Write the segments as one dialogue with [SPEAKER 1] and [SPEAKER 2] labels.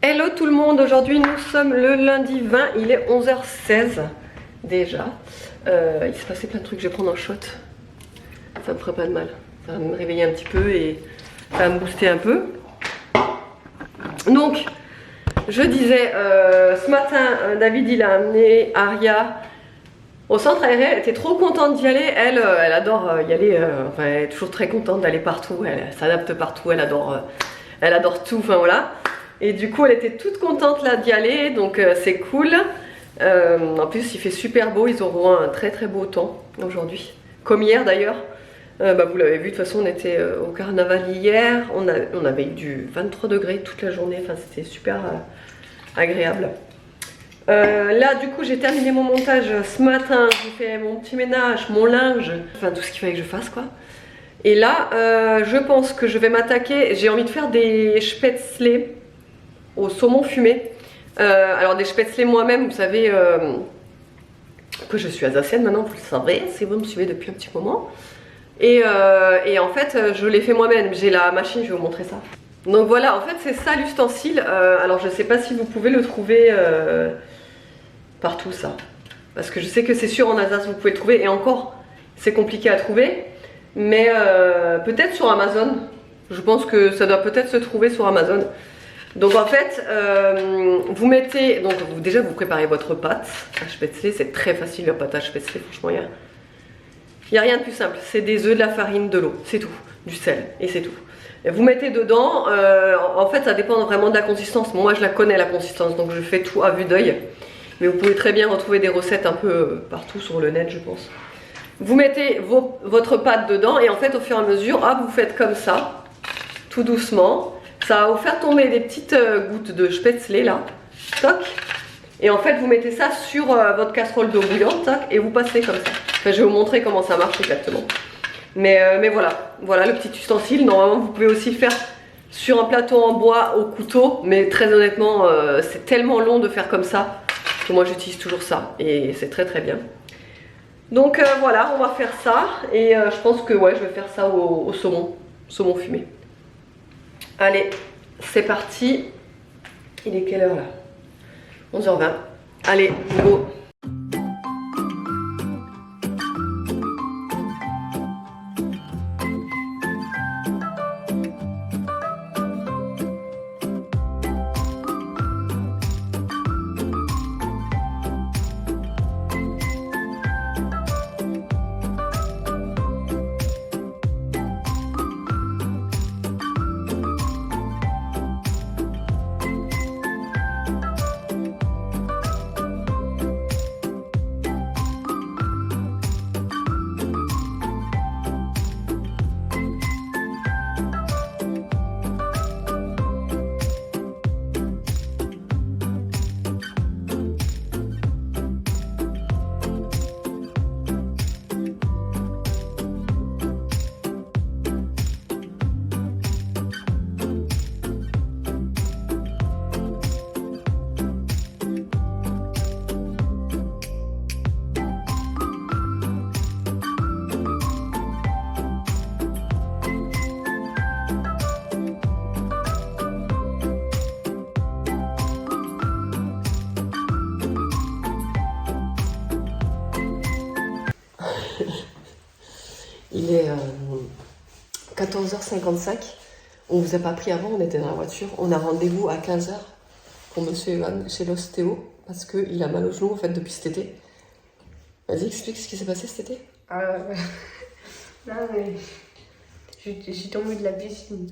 [SPEAKER 1] Hello tout le monde, aujourd'hui nous sommes le lundi 20, il est 11h16 déjà. Il s'est passé plein de trucs, je vais prendre un shot, ça me ferait pas de mal. Ça va me réveiller un petit peu et ça va me booster un peu. Donc, je disais, ce matin, David il a amené Aria au centre aéré, elle était trop contente d'y aller, elle adore y aller, enfin elle est toujours très contente d'aller partout, elle s'adapte partout, elle adore tout, enfin voilà. Et du coup elle était toute contente là d'y aller, donc c'est cool. En plus il fait super beau, ils auront un très très beau temps aujourd'hui, comme hier d'ailleurs. Vous l'avez vu, de toute façon on était au carnaval hier, on avait eu du 23 degrés toute la journée, enfin c'était super agréable. Là du coup j'ai terminé mon montage ce matin, j'ai fait mon petit ménage, mon linge, enfin tout ce qu'il fallait que je fasse quoi. Et là je pense que je vais m'attaquer, j'ai envie de faire des spätzle au saumon fumé. Alors des spätzle moi-même, vous savez que je suis alsacienne maintenant, vous le savez si vous me suivez depuis un petit moment. Et en fait je l'ai fait moi-même, j'ai la machine, je vais vous montrer ça. Donc voilà, en fait c'est ça l'ustensile, alors je sais pas si vous pouvez le trouver partout ça, parce que je sais que c'est sûr en Alsace vous pouvez le trouver, et encore c'est compliqué à trouver, mais peut-être sur Amazon, je pense que ça doit peut-être se trouver sur Amazon. Donc en fait vous mettez, donc déjà vous préparez votre pâte à spätzle, c'est très facile la pâte à spätzle, franchement il n'y a rien de plus simple, c'est des œufs, de la farine, de l'eau, c'est tout, du sel et c'est tout. Et vous mettez dedans, en fait ça dépend vraiment de la consistance, moi je la connais la consistance donc je fais tout à vue d'œil. Mais vous pouvez très bien retrouver des recettes un peu partout sur le net, je pense. Vous mettez votre pâte dedans et en fait, au fur et à mesure, hop, vous faites comme ça, tout doucement. Ça va vous faire tomber des petites gouttes de spätzle là, toc. Et en fait, vous mettez ça sur votre casserole d'eau bouillante, toc, et vous passez comme ça. Enfin, je vais vous montrer comment ça marche exactement. Mais voilà le petit ustensile. Normalement, vous pouvez aussi le faire sur un plateau en bois au couteau, mais très honnêtement, c'est tellement long de faire comme ça. Moi j'utilise toujours ça et c'est très très bien. Donc voilà, on va faire ça et je pense que ouais, je vais faire ça au saumon fumé. Allez, c'est parti. Il est quelle heure là? 11h20. Allez, go. Il est 14h55. On vous a pas pris avant, on était dans la voiture. On a rendez-vous à 15h pour monsieur Evan chez l'ostéo parce qu'il a mal au genou en fait depuis cet été. Vas-y, explique ce qui s'est passé cet été.
[SPEAKER 2] Non mais je suis tombée de la piscine.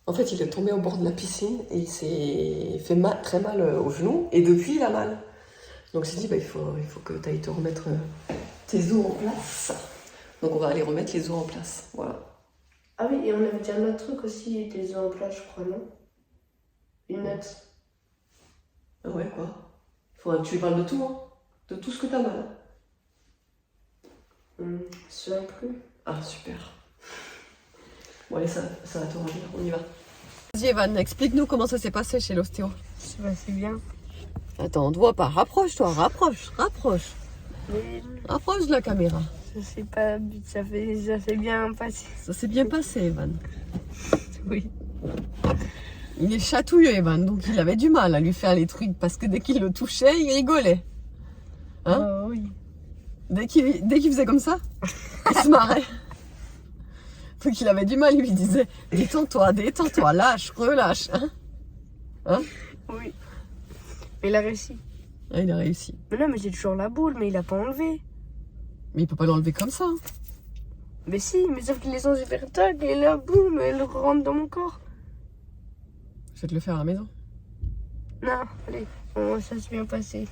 [SPEAKER 1] En fait, il est tombé au bord de la piscine et il s'est fait très mal au genou et depuis il a mal. Donc j'ai dit il faut que tu ailles te remettre tes os en place. Donc on va aller remettre les os en place, voilà.
[SPEAKER 2] Ah oui, et on avait dit un autre truc aussi, des œufs en place, je crois, non? Une note.
[SPEAKER 1] Ah ouais, quoi? Faudrait que tu lui parles de tout, hein? De tout ce que t'as mal.
[SPEAKER 2] C'est un plus.
[SPEAKER 1] Ah, super. Bon, allez, ça va te revenir, on y va. Vas-y, Evan, explique-nous comment ça s'est passé chez l'ostéo.
[SPEAKER 2] C'est passé bien.
[SPEAKER 1] Attends, on te voit pas. Rapproche-toi, rapproche.
[SPEAKER 2] Mais
[SPEAKER 1] Rapproche de la caméra.
[SPEAKER 2] ça s'est bien passé.
[SPEAKER 1] Ça s'est bien passé, Evan.
[SPEAKER 2] Oui.
[SPEAKER 1] Il est chatouilleux, Evan, donc il avait du mal à lui faire les trucs parce que dès qu'il le touchait, il rigolait. Hein?
[SPEAKER 2] Oui.
[SPEAKER 1] Dès qu'il faisait comme ça, il se marrait. Donc il avait du mal, il lui disait détends-toi, lâche, relâche. Hein?
[SPEAKER 2] Oui. Mais il a réussi.
[SPEAKER 1] Ah, il a réussi.
[SPEAKER 2] Mais non, mais j'ai toujours la boule, mais il a pas enlevé.
[SPEAKER 1] Mais il peut pas l'enlever comme ça.
[SPEAKER 2] Mais si, mais sauf qu'il est censé faire tac et là, boum, elle rentre dans mon corps.
[SPEAKER 1] Je vais te le faire à la maison.
[SPEAKER 2] Non, allez, ça s'est bien passé.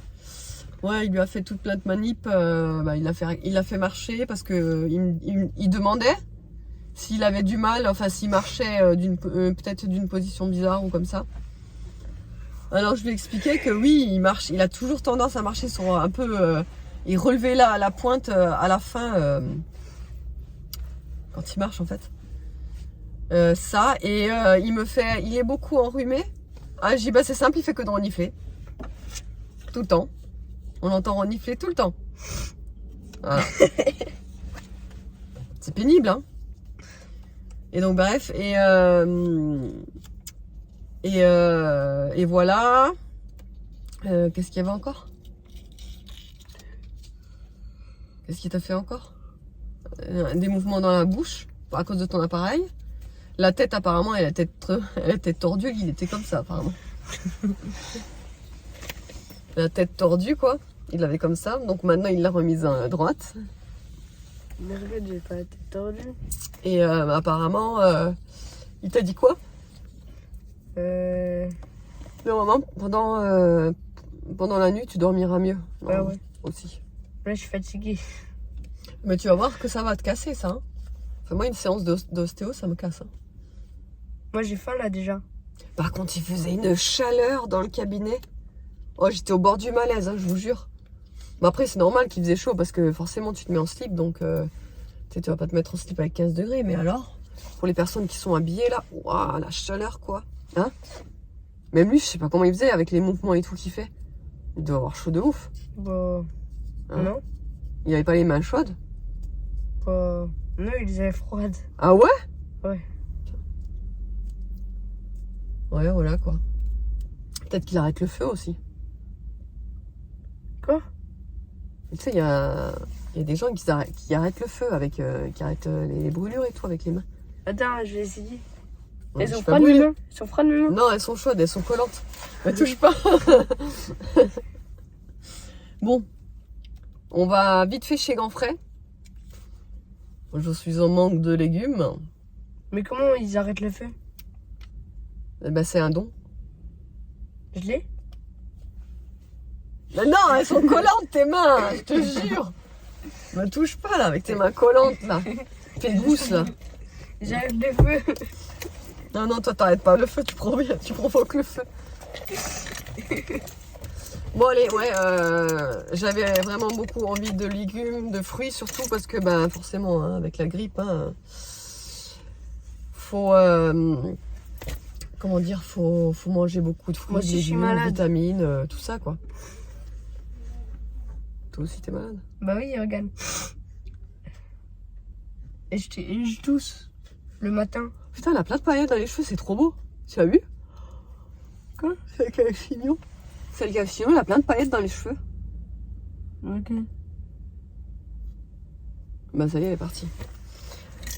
[SPEAKER 1] Ouais, il lui a fait toute plein de manips. Il l'a fait marcher parce que il demandait s'il avait du mal, enfin s'il marchait peut-être d'une position bizarre ou comme ça. Alors je lui ai expliqué que oui, il a toujours tendance à marcher sur un peu et relever la pointe à la fin quand il marche en fait. Ça et il est beaucoup enrhumé. Ah, je dis bah c'est simple, il fait que de renifler tout le temps. On l'entend renifler tout le temps. Voilà. C'est pénible, hein. Et donc bref, et voilà. Qu'est-ce qu'il y avait encore? Qu'est-ce qu'il t'a fait encore? Des mouvements dans la bouche à cause de ton appareil. La tête apparemment, elle était tordue, il était comme ça apparemment. La tête tordue quoi. Il l'avait comme ça, donc maintenant il l'a remise à droite.
[SPEAKER 2] Mais regarde, j'ai pas la tête tordue.
[SPEAKER 1] Et apparemment, il t'a dit quoi? Normalement, pendant la nuit, tu dormiras mieux.
[SPEAKER 2] Ouais, ouais.
[SPEAKER 1] Aussi.
[SPEAKER 2] Là, je suis fatiguée.
[SPEAKER 1] Mais tu vas voir que ça va te casser, ça. Hein. Enfin, moi, une séance d'ostéo, ça me casse. Hein.
[SPEAKER 2] Moi, j'ai faim, là, déjà.
[SPEAKER 1] Par contre, il faisait une chaleur dans le cabinet. Oh, j'étais au bord du malaise, hein, je vous jure. Mais après, c'est normal qu'il faisait chaud parce que forcément, tu te mets en slip. Donc, tu vas pas te mettre en slip avec 15 degrés. Mais alors, pour les personnes qui sont habillées, là, waouh, la chaleur, quoi. Hein? Même lui, je sais pas comment il faisait avec les mouvements et tout qu'il fait. Il doit avoir chaud de ouf.
[SPEAKER 2] Bah,
[SPEAKER 1] Hein?
[SPEAKER 2] non.
[SPEAKER 1] Il avait pas les mains chaudes?
[SPEAKER 2] Bah, non, il les avait froides.
[SPEAKER 1] Ah ouais?
[SPEAKER 2] Ouais.
[SPEAKER 1] Ouais, voilà, quoi. Peut-être qu'il arrête le feu aussi.
[SPEAKER 2] Quoi?
[SPEAKER 1] Tu sais, il y a des gens qui arrêtent le feu, qui arrêtent les brûlures et tout avec les mains.
[SPEAKER 2] Attends, je vais essayer.
[SPEAKER 1] Ouais,
[SPEAKER 2] Elles
[SPEAKER 1] je
[SPEAKER 2] sont
[SPEAKER 1] suis pas
[SPEAKER 2] froides, mes
[SPEAKER 1] brûlée.
[SPEAKER 2] mains. Elles sont froides, mes mains.
[SPEAKER 1] Non, elles sont chaudes, elles sont collantes. Ne touche pas. Bon, on va vite fait chez Ganfray. Je suis en manque de légumes.
[SPEAKER 2] Mais comment ils arrêtent le feu?
[SPEAKER 1] Eh ben, c'est un don.
[SPEAKER 2] Je l'ai?
[SPEAKER 1] Mais non, elles sont collantes tes mains, je te jure. Me touche pas là avec tes mains collantes là. Tes gousses là.
[SPEAKER 2] J'arrête le feu.
[SPEAKER 1] Non, non, toi t'arrêtes pas le feu, tu provoques le feu. Bon allez, ouais, j'avais vraiment beaucoup envie de légumes, de fruits surtout parce que ben forcément hein, avec la grippe, hein, faut comment dire, faut manger beaucoup de fruits,
[SPEAKER 2] Moi aussi,
[SPEAKER 1] de
[SPEAKER 2] je suis
[SPEAKER 1] légumes,
[SPEAKER 2] malade.
[SPEAKER 1] vitamines, tout ça quoi. Toi aussi t'es malade?
[SPEAKER 2] Bah oui, regarde. Et je tousse le matin.
[SPEAKER 1] Putain, elle a plein de paillettes dans les cheveux, c'est trop beau. Tu as vu?
[SPEAKER 2] Quoi?
[SPEAKER 1] Celle qui a le chignon. Celle qui a le chignon, elle a plein de paillettes dans les cheveux.
[SPEAKER 2] Ok.
[SPEAKER 1] Bah ça y est, elle est partie.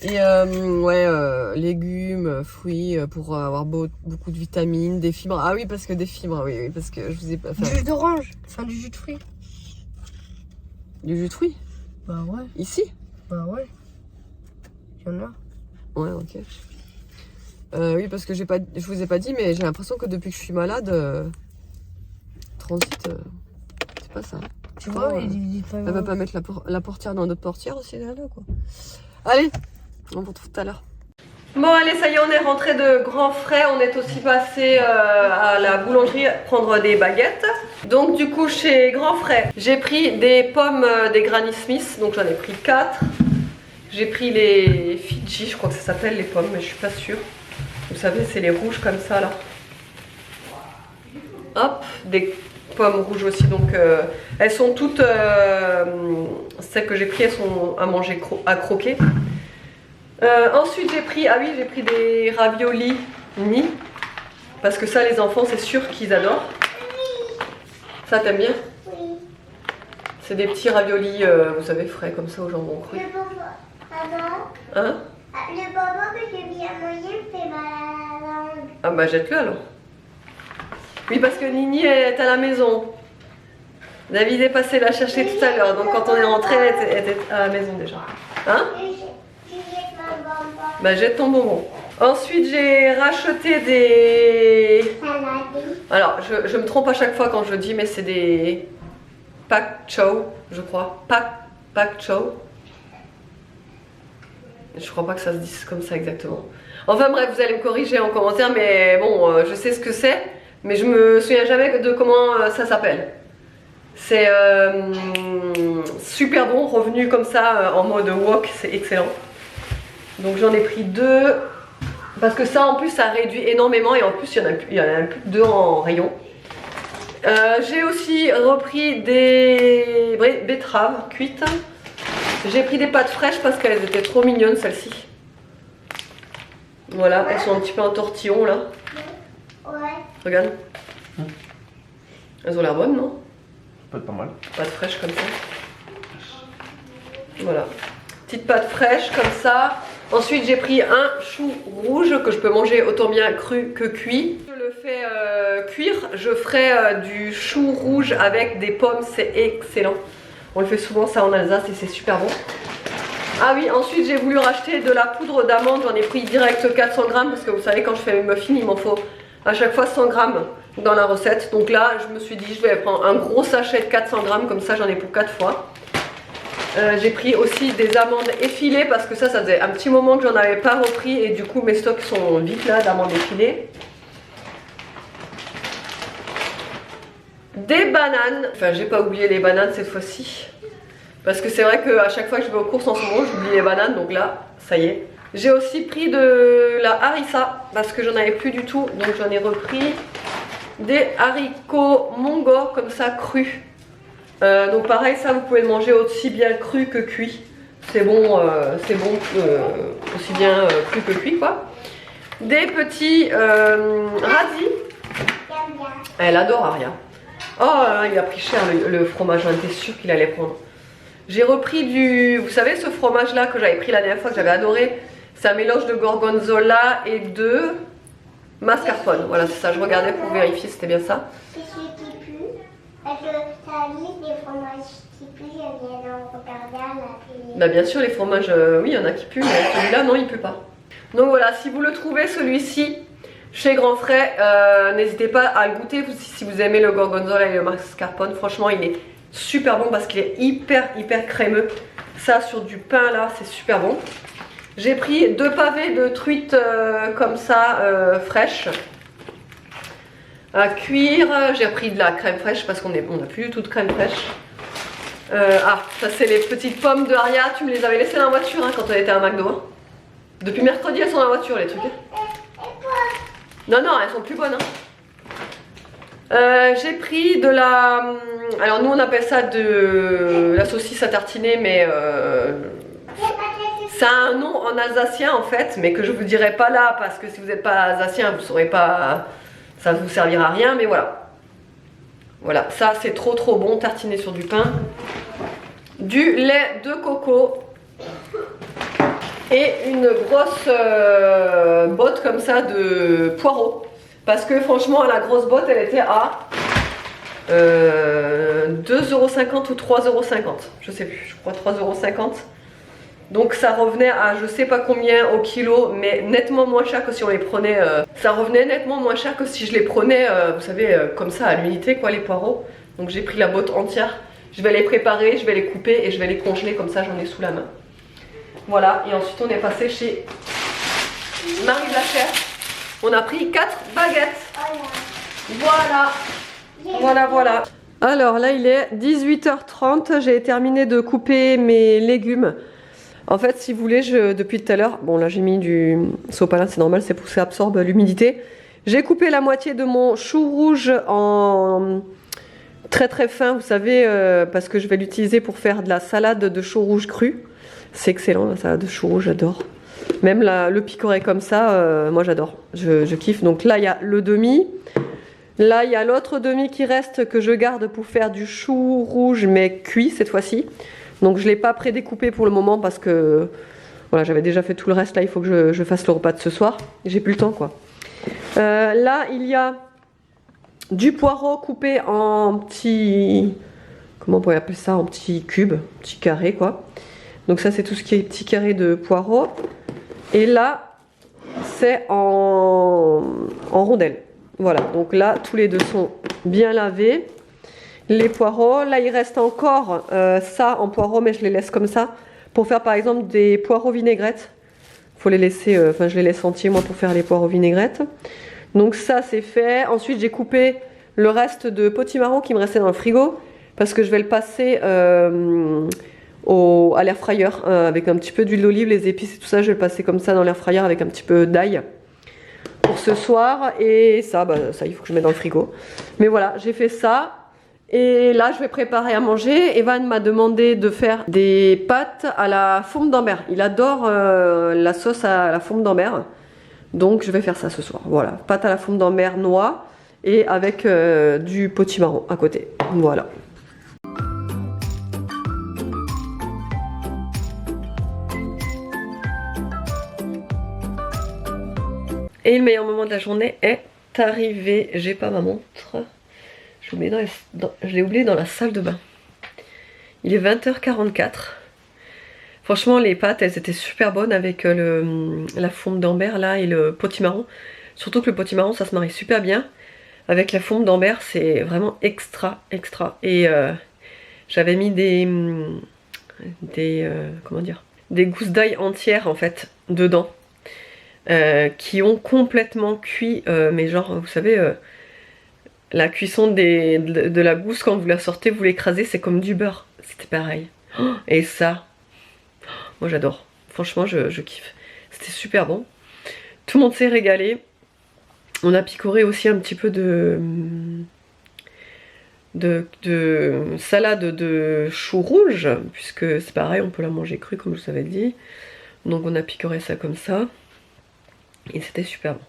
[SPEAKER 1] Et ouais, légumes, fruits pour avoir beaucoup de vitamines, des fibres. Ah oui, parce que des fibres, oui, parce que je vous ai pas
[SPEAKER 2] Du
[SPEAKER 1] fait.
[SPEAKER 2] jus d'orange, enfin du jus de fruits.
[SPEAKER 1] Du jus de fruits?
[SPEAKER 2] Bah ouais,
[SPEAKER 1] Ici?
[SPEAKER 2] bah ouais. Il y en a.
[SPEAKER 1] Ouais, ok. Oui, parce que je vous ai pas dit, mais j'ai l'impression que depuis que je suis malade, transit, c'est pas ça.
[SPEAKER 2] Tu vois,
[SPEAKER 1] Ouais.
[SPEAKER 2] il dit pas.
[SPEAKER 1] Elle va pas mettre la portière dans notre portière aussi, là, quoi. Allez, on vous retrouve tout à l'heure. Bon, allez, ça y est, on est rentré de Ganfray. On est aussi passé à la boulangerie prendre des baguettes. Donc, du coup, chez Ganfray, j'ai pris des pommes des Granny Smith. Donc, j'en ai pris 4. J'ai pris les Fidji, je crois que ça s'appelle les pommes, mais je suis pas sûre. Vous savez, c'est les rouges comme ça, là. Hop, des pommes rouges aussi. Donc, elles sont toutes... celles que j'ai pris, elles sont à manger, à croquer. Ensuite j'ai pris, ah oui, j'ai pris des raviolis ni. Parce que ça, les enfants, c'est sûr qu'ils adorent. Ça, t'aimes bien?
[SPEAKER 2] Oui.
[SPEAKER 1] C'est des petits raviolis, vous savez, frais comme ça au jambon cru.
[SPEAKER 2] Le bonbon. Maman.
[SPEAKER 1] Hein?
[SPEAKER 2] Le bonbon que je viens manger me fait mal à la langue.
[SPEAKER 1] Ah bah jette-le alors. Oui, parce que Nini est à la maison. David est passé la chercher tout à l'heure, donc quand on est rentré, elle était à la maison déjà. Hein?
[SPEAKER 2] Je jette mon bonbon.
[SPEAKER 1] Bah jette ton bonbon. Ensuite, j'ai racheté des...
[SPEAKER 2] Salade.
[SPEAKER 1] Alors, je me trompe à chaque fois quand je dis, mais c'est des... Pak chow, je crois. Pak chow. Je crois pas que ça se dise comme ça exactement. Enfin bref, vous allez me corriger en commentaire, mais bon, je sais ce que c'est, mais je me souviens jamais de comment ça s'appelle. C'est super bon, revenu comme ça en mode wok, c'est excellent. Donc j'en ai pris 2, parce que ça en plus ça réduit énormément et en plus il y en a plus que 2 en rayon. J'ai aussi repris des betteraves cuites. J'ai pris des pâtes fraîches parce qu'elles étaient trop mignonnes celles-ci. Voilà, elles sont un petit peu en tortillon là.
[SPEAKER 2] Ouais.
[SPEAKER 1] Regarde. Elles ont l'air bonnes, non?
[SPEAKER 3] Peut être pas mal.
[SPEAKER 1] Pâtes fraîches comme ça. Voilà. Petite pâte fraîche comme ça. Ensuite j'ai pris un chou rouge que je peux manger autant bien cru que cuit. Je le fais cuire. Je ferai du chou rouge avec des pommes, c'est excellent. On le fait souvent ça en Alsace et c'est super bon. Ah oui, ensuite j'ai voulu racheter de la poudre d'amande. J'en ai pris direct 400 grammes parce que vous savez quand je fais mes muffins il m'en faut à chaque fois 100 grammes dans la recette. Donc là je me suis dit je vais prendre un gros sachet de 400 grammes comme ça j'en ai pour 4 fois. J'ai pris aussi des amandes effilées parce que ça faisait un petit moment que j'en avais pas repris et du coup mes stocks sont vides là d'amandes effilées. Des bananes, enfin j'ai pas oublié les bananes cette fois-ci. Parce que c'est vrai qu'à chaque fois que je vais aux courses en ce moment j'oublie les bananes donc là ça y est. J'ai aussi pris de la harissa parce que j'en avais plus du tout donc j'en ai repris. Des haricots mongo comme ça crus. Donc pareil ça vous pouvez le manger aussi bien cru que cuit. C'est bon, aussi bien cru que cuit quoi. Des petits radis. Elle adore Aria. Oh il a pris cher le fromage, j'en étais sûre qu'il allait prendre. J'ai repris du... Vous savez ce fromage là que j'avais pris la dernière fois que j'avais adoré. C'est un mélange de gorgonzola et de mascarpone. Voilà c'est ça, je regardais pour vérifier c'était bien ça.
[SPEAKER 2] C'est celui qui pue. Parce que ça liste des fromages qui puent, je viens d'en regarder à la télé.
[SPEAKER 1] Bah bien sûr les fromages, oui il y en a qui puent mais celui-là non il pue pas. Donc voilà, si vous le trouvez celui-ci chez Grand Frais, n'hésitez pas à le goûter si vous aimez le gorgonzola et le mascarpone. Franchement il est super bon parce qu'il est hyper crémeux. Ça sur du pain là c'est super bon. J'ai pris 2 pavés de truite comme ça fraîche à cuire. J'ai pris de la crème fraîche parce qu'on n'a plus du tout de crème fraîche. Ah ça c'est les petites pommes de Aria. Tu me les avais laissées dans la voiture hein, quand on était à McDo hein. Depuis mercredi elles sont dans la voiture les trucs hein. Non elles sont plus bonnes hein. J'ai pris de la... Alors nous on appelle ça de la saucisse à tartiner mais ça a un nom en alsacien en fait mais que je vous dirai pas là parce que si vous n'êtes pas alsacien vous saurez pas, ça vous servira à rien mais voilà. Voilà ça c'est trop bon, tartiner sur du pain. Du lait de coco et une grosse botte comme ça de poireaux. Parce que franchement la grosse botte elle était à 2,50€ ou 3,50€. Je sais plus, je crois 3,50€. Donc ça revenait à je sais pas combien au kilo, mais nettement moins cher que si on les prenait. Ça revenait nettement moins cher que si je les prenais, vous savez, comme ça à l'unité quoi les poireaux. Donc j'ai pris la botte entière. Je vais les préparer, je vais les couper et je vais les congeler comme ça j'en ai sous la main. Voilà, et ensuite on est passé chez Marie Blachère. On a pris 4 baguettes. Voilà. Alors là il est 18h30, j'ai terminé de couper mes légumes. En fait si vous voulez, depuis tout à l'heure, bon là j'ai mis du sopalin, c'est normal, c'est pour que ça absorbe l'humidité. J'ai coupé la moitié de mon chou rouge en très fin, vous savez, parce que je vais l'utiliser pour faire de la salade de chou rouge cru. C'est excellent la salade de chou rouge, j'adore. Même le picoré comme ça, moi j'adore, je kiffe. Donc là il y a le demi. Là il y a l'autre demi qui reste que je garde pour faire du chou rouge mais cuit cette fois-ci. Donc je ne l'ai pas prédécoupé pour le moment parce que voilà, j'avais déjà fait tout le reste. Là il faut que je fasse le repas de ce soir. J'ai plus le temps quoi. Là il y a du poireau coupé en petits... Comment on pourrait appeler ça? En petits cubes, petits carrés quoi. Donc ça c'est tout ce qui est petits carrés de poireau. Et là c'est en rondelles. Voilà, donc là tous les deux sont bien lavés. Les poireaux, là il reste encore ça en poireaux, mais je les laisse comme ça pour faire par exemple des poireaux vinaigrettes. Faut les laisser, enfin je les laisse entiers moi pour faire les poireaux vinaigrettes. Donc ça c'est fait. Ensuite j'ai coupé le reste de potimarron qui me restait dans le frigo parce que je vais le passer à l'air fryer avec un petit peu d'huile d'olive, les épices et tout ça. Je vais le passer comme ça dans l'air fryer avec un petit peu d'ail pour ce soir. Et ça, ça il faut que je mette dans le frigo. Mais voilà, j'ai fait ça. Et là je vais préparer à manger. Evan m'a demandé de faire des pâtes à la fourme d'Ambert. Il adore la sauce à la fourme d'Ambert. Donc je vais faire ça ce soir. Voilà, pâte à la fourme d'Ambert noix et avec du potimarron à côté. Voilà. Et le meilleur moment de la journée est arrivé. J'ai pas ma montre. Je l'ai oublié dans la salle de bain. Il est 20h44. Franchement, les pâtes, elles étaient super bonnes avec la fourme d'Ambert là et le potimarron. Surtout que le potimarron, ça se marie super bien. Avec la fourme d'Ambert, c'est vraiment extra. Et j'avais mis comment dire, des gousses d'ail entières en fait dedans. Qui ont complètement cuit, mais genre vous savez la cuisson de la gousse quand vous la sortez, vous l'écrasez, c'est comme du beurre, c'était pareil. Et ça, moi j'adore, franchement je kiffe, c'était super bon, tout le monde s'est régalé. On a picoré aussi un petit peu de salade de chou rouge, puisque c'est pareil, on peut la manger crue comme je vous avais dit, donc on a picoré ça comme ça. Et c'était super bon.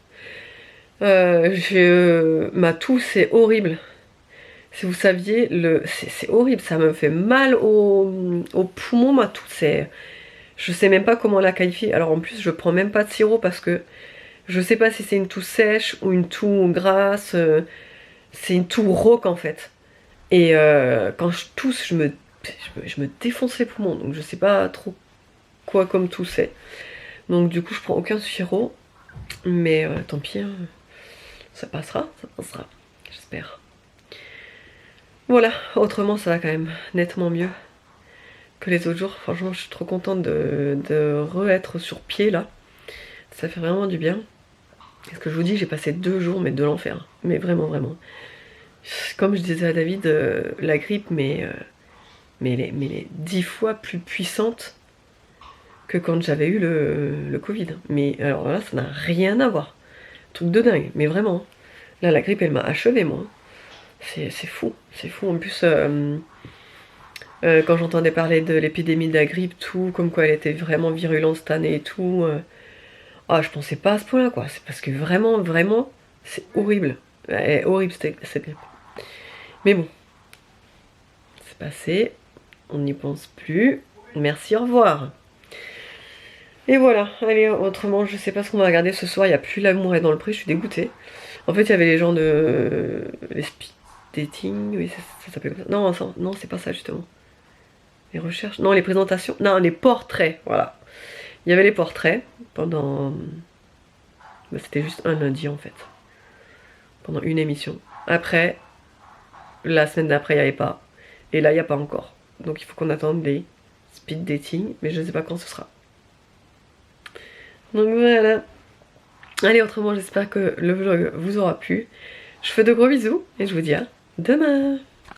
[SPEAKER 1] Ma toux c'est horrible. Si vous saviez, c'est horrible, ça me fait mal au poumon ma toux. Je sais même pas comment la qualifier. Alors en plus je prends même pas de sirop parce que je sais pas si c'est une toux sèche ou une toux grasse. C'est une toux rauque en fait. Et quand je tousse, je me défonce les poumons. Donc je sais pas trop quoi comme toux c'est. Donc du coup je prends aucun sirop. Mais tant pis, hein. Ça passera, j'espère. Voilà, autrement ça va quand même nettement mieux que les autres jours. Franchement je suis trop contente de re-être sur pied là. Ça fait vraiment du bien. Parce que je vous dis, j'ai passé 2 jours mais de l'enfer. Mais vraiment. Comme je disais à David, la grippe mais les 10 fois plus puissante que quand j'avais eu le Covid. Mais alors là, ça n'a rien à voir. Truc de dingue, mais vraiment. Là, la grippe, elle m'a achevé, moi. C'est fou, c'est fou. En plus, quand j'entendais parler de l'épidémie de la grippe, tout, comme quoi elle était vraiment virulente cette année et tout, je pensais pas à ce point-là, quoi. C'est parce que vraiment, c'est horrible. Elle est horrible, cette grippe. Mais bon, c'est passé. On n'y pense plus. Merci, au revoir. Et voilà, allez, autrement, je sais pas ce qu'on va regarder ce soir, il n'y a plus L'amour est dans le pré, je suis dégoûtée. En fait, il y avait les gens de... les speed dating, oui, ça s'appelait comme ça. Non, c'est pas ça, justement. Les recherches, non, les présentations, non, les portraits, voilà. Il y avait les portraits pendant... c'était juste un lundi, en fait. Pendant une émission. Après, la semaine d'après, il n'y avait pas. Et là, il n'y a pas encore. Donc, il faut qu'on attende les speed dating, mais je ne sais pas quand ce sera. Donc voilà. Allez, autrement, j'espère que le vlog vous aura plu. Je vous fais de gros bisous et je vous dis à demain.